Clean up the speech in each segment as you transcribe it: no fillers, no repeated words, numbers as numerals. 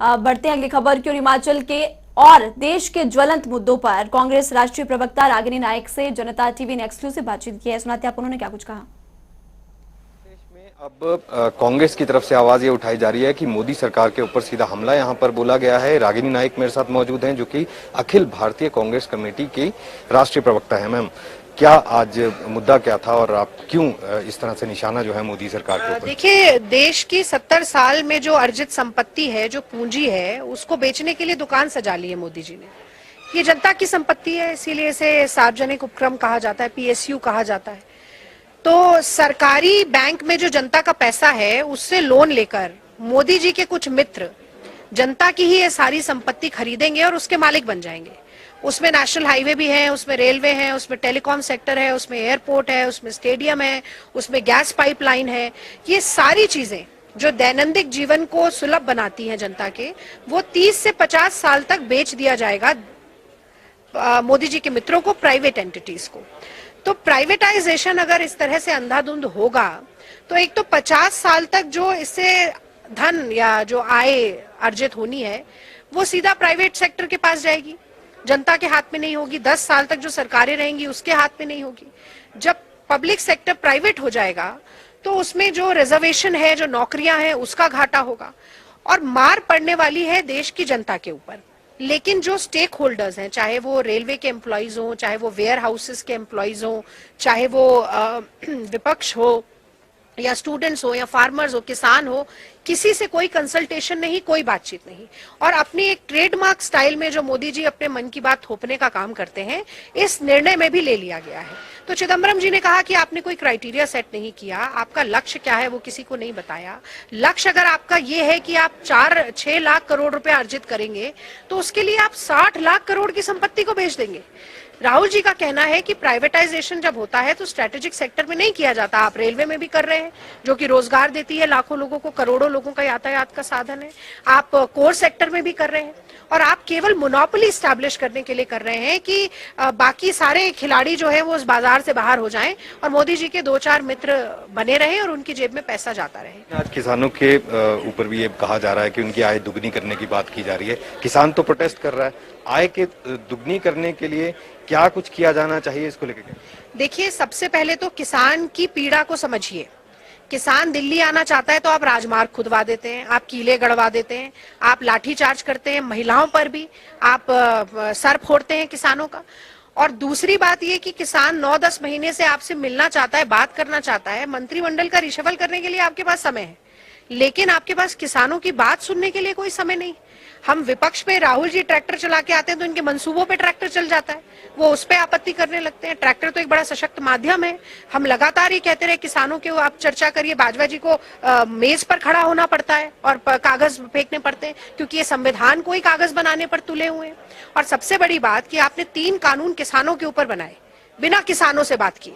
बढ़ते हैं अगली खबर की ओर। हिमाचल के और देश के ज्वलंत मुद्दों पर कांग्रेस राष्ट्रीय प्रवक्ता रागिनी नायक से जनता टीवी ने एक्सक्लूसिव बातचीत की है। सुनाते आप उन्होंने क्या कुछ कहा। देश में अब कांग्रेस की तरफ से आवाज ये उठाई जा रही है कि मोदी सरकार के ऊपर सीधा हमला यहाँ पर बोला गया है। रागिनी नायक मेरे साथ मौजूद हैं, जो कि अखिल भारतीय कांग्रेस कमेटी की राष्ट्रीय प्रवक्ता है। मैम, क्या आज मुद्दा क्या था और आप क्यों इस तरह से निशाना जो है मोदी सरकार के ऊपर? देखिए, देश की 70 साल में जो अर्जित संपत्ति है, जो पूंजी है, उसको बेचने के लिए दुकान सजा ली है मोदी जी ने। ये जनता की संपत्ति है, इसीलिए इसे सार्वजनिक उपक्रम कहा जाता है, पीएसयू कहा जाता है। तो सरकारी बैंक में जो जनता का पैसा है, उससे लोन लेकर मोदी जी के कुछ मित्र जनता की ही ये सारी संपत्ति खरीदेंगे और उसके मालिक बन जाएंगे। उसमें नेशनल हाईवे भी है, उसमें रेलवे है, उसमें टेलीकॉम सेक्टर है, उसमें एयरपोर्ट है, उसमें स्टेडियम है, उसमें गैस पाइपलाइन है। ये सारी चीजें जो दैनंदिन जीवन को सुलभ बनाती हैं जनता के, वो 30 से 50 साल तक बेच दिया जाएगा मोदी जी के मित्रों को, प्राइवेट एंटिटीज को। तो प्राइवेटाइजेशन अगर इस तरह से अंधाधुंध होगा तो एक तो 50 साल तक जो इससे धन या जो आय अर्जित होनी है वो सीधा प्राइवेट सेक्टर के पास जाएगी, जनता के हाथ में नहीं होगी। 10 साल तक जो सरकारें रहेंगी उसके हाथ में नहीं होगी। जब पब्लिक सेक्टर प्राइवेट हो जाएगा तो उसमें जो रिजर्वेशन है, जो नौकरियां हैं, उसका घाटा होगा और मार पड़ने वाली है देश की जनता के ऊपर। लेकिन जो स्टेक होल्डर्स हैं, चाहे वो रेलवे के एम्प्लॉइज हो, चाहे वो वेयर हाउसेस के एम्प्लॉइज हो, चाहे वो विपक्ष हो या स्टूडेंट्स हो या फार्मर्स हो, किसान हो, किसी से कोई कंसल्टेशन नहीं, कोई बातचीत नहीं। और अपनी एक ट्रेडमार्क स्टाइल में जो मोदी जी अपने मन की बात थोपने का काम करते हैं, इस निर्णय में भी ले लिया गया है। तो चिदम्बरम जी ने कहा कि आपने कोई क्राइटेरिया सेट नहीं किया, आपका लक्ष्य क्या है वो किसी को नहीं बताया। लक्ष्य अगर आपका ये है कि आप 4-6 लाख करोड़ रुपए अर्जित करेंगे तो उसके लिए आप 60 लाख करोड़ की संपत्ति को बेच देंगे। राहुल जी का कहना है कि प्राइवेटाइजेशन जब होता है तो स्ट्रेटेजिक सेक्टर में नहीं किया जाता। आप रेलवे में भी कर रहे हैं, जो कि रोजगार देती है लाखों लोगों को, करोड़ों लोगों का यातायात का साधन है। आप कोर सेक्टर में भी कर रहे हैं और आप केवल मोनोपोली स्टैब्लिश करने के लिए कर रहे हैं कि बाकी सारे खिलाड़ी जो है वो उस बाजार से बाहर हो जाएं और मोदी जी के 2-4 मित्र बने रहें और उनकी जेब में पैसा जाता रहे। आज किसानों के ऊपर भी ये कहा जा रहा है कि उनकी आय दुगनी करने की बात की जा रही है। किसान तो प्रोटेस्ट कर रहा है, आय के दुगनी करने के लिए क्या कुछ किया जाना चाहिए, इसको लेकर? देखिए, सबसे पहले तो किसान की पीड़ा को समझिए। किसान दिल्ली आना चाहता है तो आप राजमार्ग खुदवा देते हैं, आप कीले गड़वा देते हैं, आप लाठीचार्ज करते हैं, महिलाओं पर भी आप सर फोड़ते हैं किसानों का। और दूसरी बात ये कि किसान 9-10 महीने से आपसे मिलना चाहता है, बात करना चाहता है। मंत्रिमंडल का रिशफल करने के लिए आपके पास समय है, लेकिन आपके पास किसानों की बात सुनने के लिए कोई समय नहीं। हम विपक्ष पे राहुल जी ट्रैक्टर चला के आते हैं तो इनके मंसूबों पे ट्रैक्टर चल जाता है, वो उस पे आपत्ति करने लगते हैं। ट्रैक्टर तो एक बड़ा सशक्त माध्यम है। हम लगातार ये कहते रहे किसानों के, आप चर्चा करिए, बाजवा जी को मेज पर खड़ा होना पड़ता है और कागज फेंकने पड़ते हैं, क्योंकि ये संविधान को ही कागज बनाने पर तुले हुए हैं। और सबसे बड़ी बात कि आपने 3 कानून किसानों के ऊपर बनाए बिना किसानों से बात किए।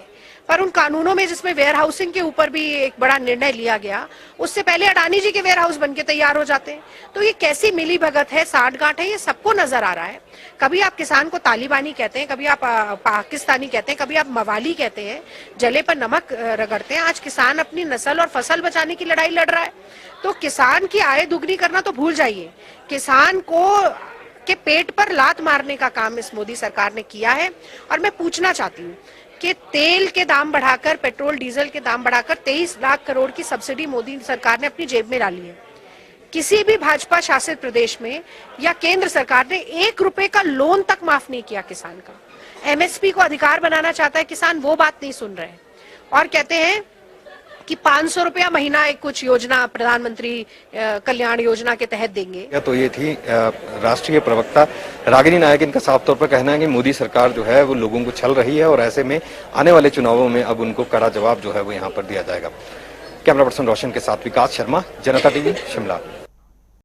पर उन कानूनों में जिसमें वेयर हाउसिंग के ऊपर भी एक बड़ा निर्णय लिया गया, उससे पहले अडानी जी के वेयर हाउस बनके तैयार हो जाते हैं। तो ये कैसी मिली भगत है, साठगांठ है, ये सबको नजर आ रहा है। कभी आप किसान को तालिबानी कहते हैं, कभी आप पाकिस्तानी कहते हैं, कभी आप मवाली कहते हैं, जले पर नमक रगड़ते हैं। आज किसान अपनी नस्ल और फसल बचाने की लड़ाई लड़ रहा है। तो किसान की आय दुगनी करना तो भूल जाइए, किसान को के पेट पर लात मारने का काम इस मोदी सरकार ने किया है। और मैं पूछना चाहती हूँ कि तेल के दाम बढ़ाकर, पेट्रोल डीजल के दाम बढ़ाकर 23 लाख करोड़ की सब्सिडी मोदी सरकार ने अपनी जेब में डाली है। किसी भी भाजपा शासित प्रदेश में या केंद्र सरकार ने 1 रुपए का लोन तक माफ नहीं किया किसान का। एमएसपी को अधिकार बनाना चाहता है किसान, वो बात नहीं सुन रहे हैं और कहते हैं कि 500 रुपया महीना एक कुछ योजना, प्रधानमंत्री कल्याण योजना के तहत देंगे। तो ये थी राष्ट्रीय प्रवक्ता रागिनी नायक। इनका साफ तौर पर कहना है कि मोदी सरकार जो है वो लोगों को छल रही है और ऐसे में आने वाले चुनावों में अब उनको कड़ा जवाब जो है वो यहाँ पर दिया जाएगा। कैमरा पर्सन रोशन के साथ विकास शर्मा, जनता टीवी, शिमला।